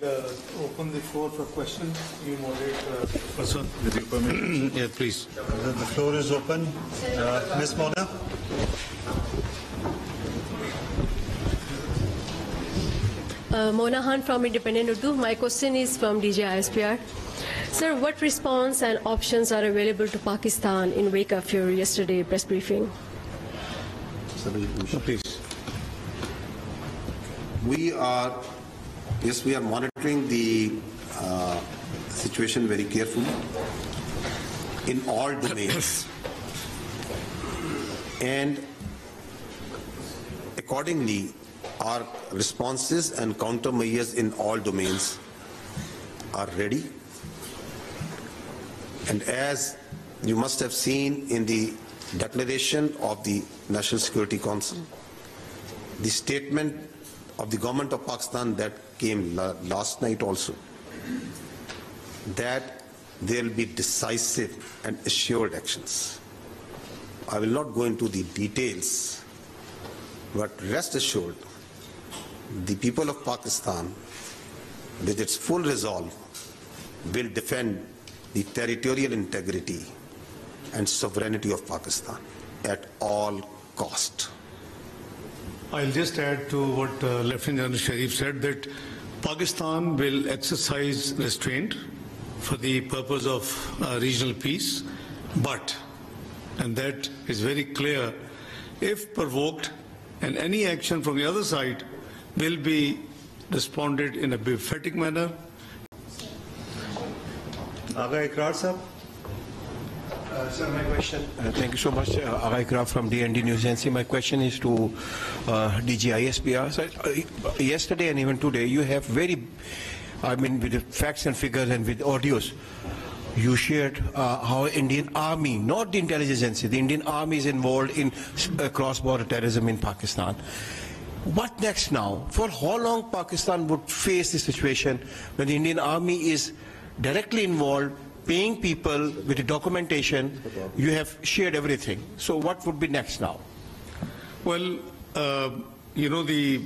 Open the floor for questions. You moderate, person, with your permission. Yeah, please. The floor is open. Ms. Mona. Mona Khan from Independent Urdu. My question is from DG ISPR. Sir, what response and options are available to Pakistan in wake of your yesterday press briefing? Please. We are monitoring the situation very carefully in all domains, and accordingly, our responses and countermeasures in all domains are ready. And as you must have seen in the declaration of the National Security Council, the statement of the government of Pakistan that came last night also, that there will be decisive and assured actions. I will not go into the details, but rest assured, the people of Pakistan, with its full resolve, will defend the territorial integrity and sovereignty of Pakistan at all cost. I'll just add to what Lieutenant General Sharif said, that Pakistan will exercise restraint for the purpose of regional peace, but, and that is very clear, if provoked, and any action from the other side will be responded in a befitting manner. 𝗥𝗍𝗏𝗧𝗏 sir. Sir, my question, thank you so much, 𝗥𝗍𝗏𝗏 from DND News Agency. My question is to DG ISPR. Sir, yesterday and even today, you have with the facts and figures and with audios, you shared how Indian Army, not the intelligence agency, the Indian Army is involved in cross-border terrorism in Pakistan. What next now? For how long Pakistan would face this situation when the Indian Army is directly involved, paying people with the documentation? You have shared everything. So what would be next now? Well, you know, the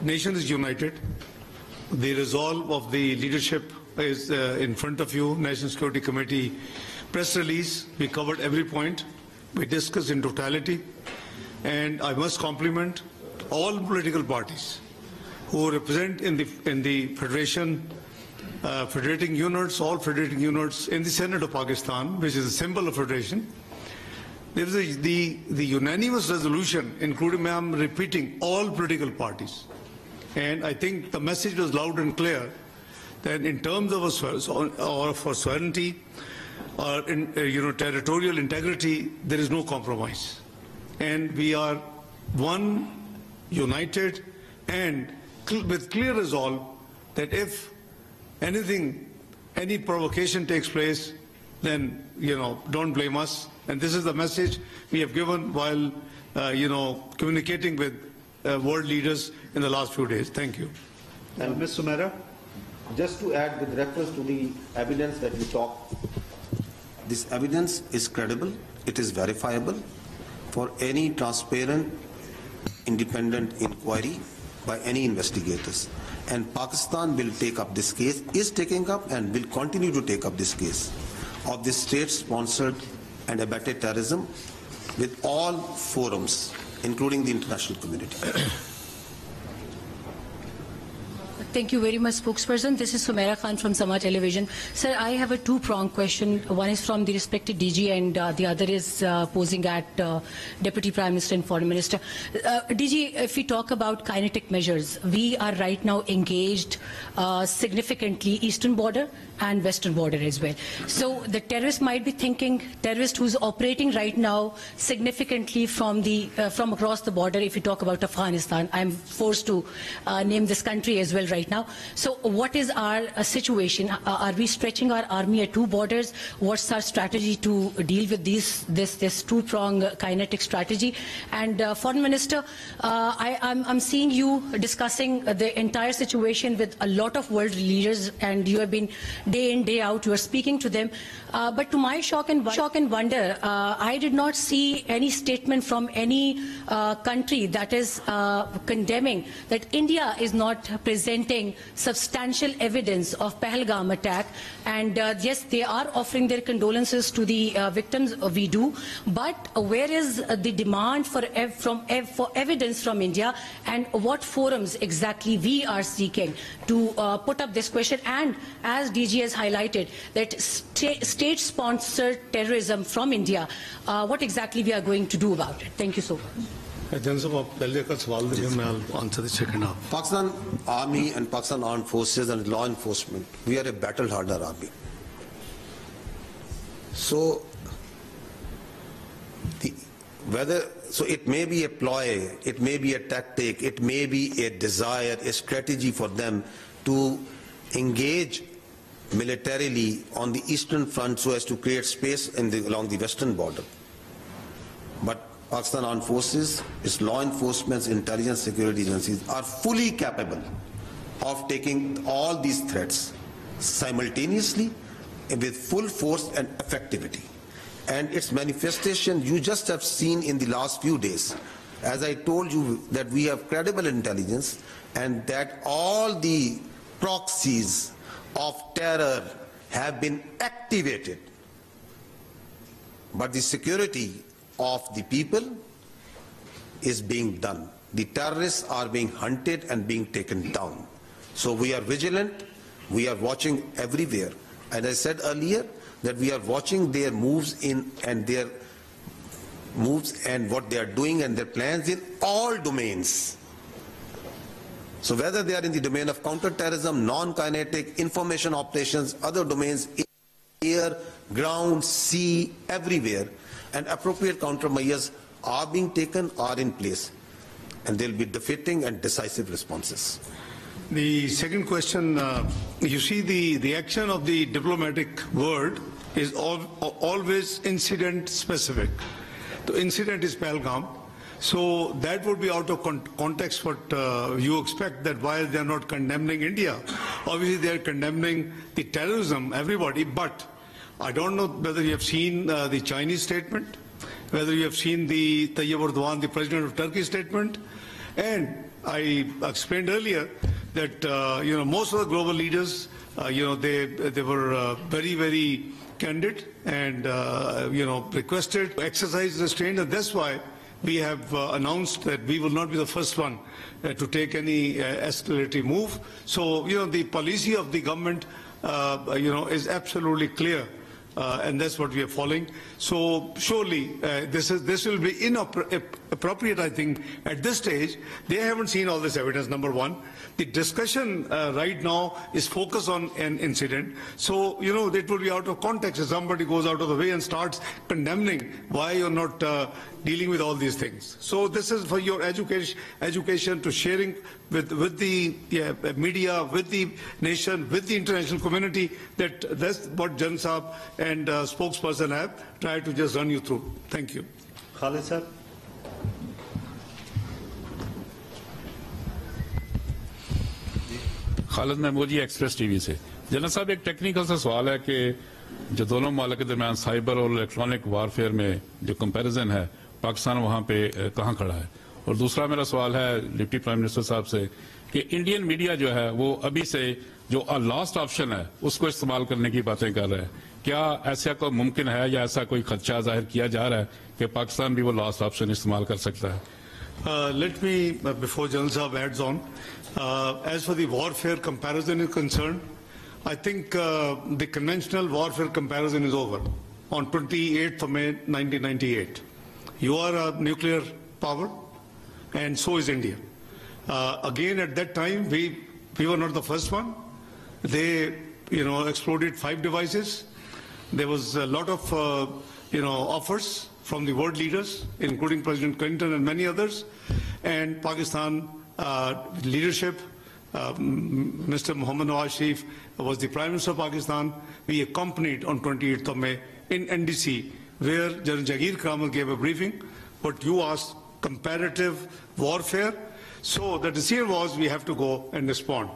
nation is united. The resolve of the leadership is in front of you. National Security Committee press release, we covered every point. We discussed in totality. And I must compliment all political parties who represent in the Federation, federating units, all federating units in the Senate of Pakistan, which is a symbol of federation. There is the unanimous resolution, including, I'm repeating, all political parties. And I think the message was loud and clear that in terms of for sovereignty or territorial integrity, there is no compromise. And we are one, united, and with clear resolve that if any provocation takes place, then, don't blame us. And this is the message we have given while, communicating with world leaders in the last few days. Thank you. And Ms. Sumera? Just to add with reference to the evidence that you talked, this evidence is credible, it is verifiable for any transparent, independent inquiry by any investigators. And Pakistan will take up this case, is taking up and will continue to take up this case of this state-sponsored and abetted terrorism with all forums, including the international community. Thank you very much, spokesperson. This is Sumera Khan from Sama Television. Sir, I have a two-pronged question. One is from the respected DG and the other is posing at Deputy Prime Minister and Foreign Minister. DG, if we talk about kinetic measures, we are right now engaged significantly eastern border and western border as well. So the terrorist might be thinking, terrorist who's operating right now significantly from across the border. If we talk about Afghanistan, I'm forced to name this country as well right now. So what is our situation? Are we stretching our army at two borders? What's our strategy to deal with this two-prong kinetic strategy? And Foreign Minister, I'm seeing you discussing the entire situation with a lot of world leaders, and you have been day in, day out, you are speaking to them. But to my shock and wonder, I did not see any statement from any country that is condemning that India is not present presenting substantial evidence of 𝗣𝗸𝗏 attack, and yes, they are offering their condolences to the victims, we do, but where is the demand for evidence from India, and what forums exactly we are seeking to put up this question? And as DG has highlighted, that state-sponsored terrorism from India, what exactly we are going to do about it? Thank you so much. I'll answer the second half. Pakistan Army and Pakistan Armed Forces and law enforcement, we are a battle-hardened army. So, it may be a ploy, it may be a tactic, it may be a desire, a strategy for them to engage militarily on the eastern front so as to create space along the western border. But Pakistan Armed Forces, its law enforcement, intelligence, security agencies are fully capable of taking all these threats simultaneously with full force and effectivity. And its manifestation you just have seen in the last few days. As I told you that we have credible intelligence and that all the proxies of terror have been activated. But the security of the people is being done. The terrorists are being hunted and being taken down. So we are vigilant, we are watching everywhere. And I said earlier that we are watching their moves and what they are doing and their plans in all domains. So whether they are in the domain of counter-terrorism, non-kinetic, information operations, other domains, air, ground, sea, everywhere, and appropriate countermeasures are being taken, are in place, and there will be defeating and decisive responses. The second question, you see the action of the diplomatic word is always incident specific. The incident is 𝗣𝗏𝗏. So that would be out of context what you expect, that while they are not condemning India, obviously they are condemning the terrorism, everybody, but I don't know whether you have seen the Chinese statement, whether you have seen the Tayyip Erdogan, the president of Turkey statement, and I explained earlier that most of the global leaders, they were very, very candid and requested to exercise restraint, and that's why we have announced that we will not be the first one to take any escalatory move. So the policy of the government is absolutely clear. And that's what we are following. So surely this will be inappropriate, I think, at this stage. They haven't seen all this evidence, number one. The discussion right now is focused on an incident. So, it will be out of context if somebody goes out of the way and starts condemning why you're not dealing with all these things. So this is for your education to sharing with the media, with the nation, with the international community, that's what Jan Saab and spokesperson have tried to just run you through. Thank you. Khalid sir. Khalid Mahmood ji Express TV से। General साहब, एक technical सा सवाल है कि जो दोनों मालिक के दरमियान साइबर और इलेक्ट्रॉनिक वारफेयर में जो कंपैरिजन है, पाकिस्तान वहाँ पे कहाँ खड़ा है? और दूसरा मेरा सवाल है डिप्टी प्राइम मिनिस्टर साहब से कि इंडियन मीडिया जो है वो अभी से जो लास्ट ऑप्शन है उसको इस्तेमाल करने की बातें कर रहे हैं। क्या ऐसा कोई मुमकिन है या ऐसा कोई खदशा जाहिर किया जा रहा है कि पाकिस्तान भी वो लास्ट ऑप्शन इस्तेमाल कर सकता है? Let me, before General Saab adds on, as for the warfare comparison is concerned, I think the conventional warfare comparison is over on 28th of May 1998. You are a nuclear power, and so is India. Again, at that time, we were not the first one. They, exploded 5 devices. There was a lot of, offers from the world leaders, including President Clinton and many others, and Pakistan leadership, Mr. Mohammad Nawaz Sharif was the Prime Minister of Pakistan. We accompanied on 28th of May in NDC, where General Jagir Kramal gave a briefing. What you asked, comparative warfare. So the decision was we have to go and respond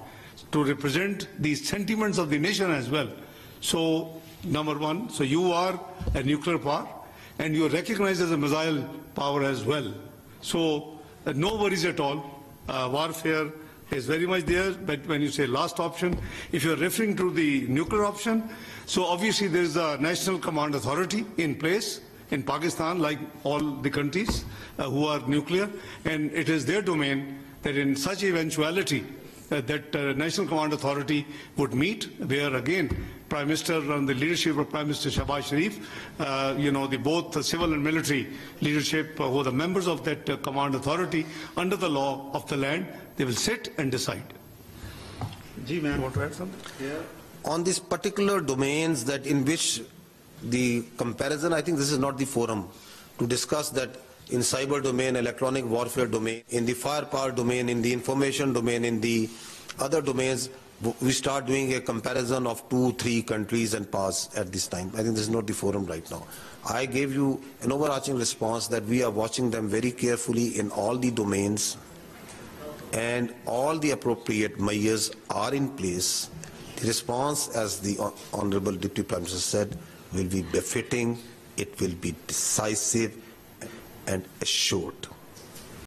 to represent the sentiments of the nation as well. So, number one, so you are a nuclear power, and you are recognized as a missile power as well. So no worries at all. Warfare is very much there. But when you say last option, if you're referring to the nuclear option, so obviously there is a national command authority in place in Pakistan, like all the countries who are nuclear, and it is their domain that in such eventuality that National Command Authority would meet, where again Prime Minister and the leadership of Prime Minister Shehbaz Sharif, both the civil and military leadership who are the members of that Command Authority under the law of the land, they will sit and decide. Ji, ma'am. You want to add something? Yeah. On these particular domains that in which the comparison, I think this is not the forum to discuss that in cyber domain, electronic warfare domain, in the firepower domain, in the information domain, in the other domains, we start doing a comparison of 2-3 countries and pause at this time. I think this is not the forum right now. I gave you an overarching response that we are watching them very carefully in all the domains, and all the appropriate measures are in place. The response, as the Honorable Deputy Prime Minister said, will be befitting, it will be decisive and assured.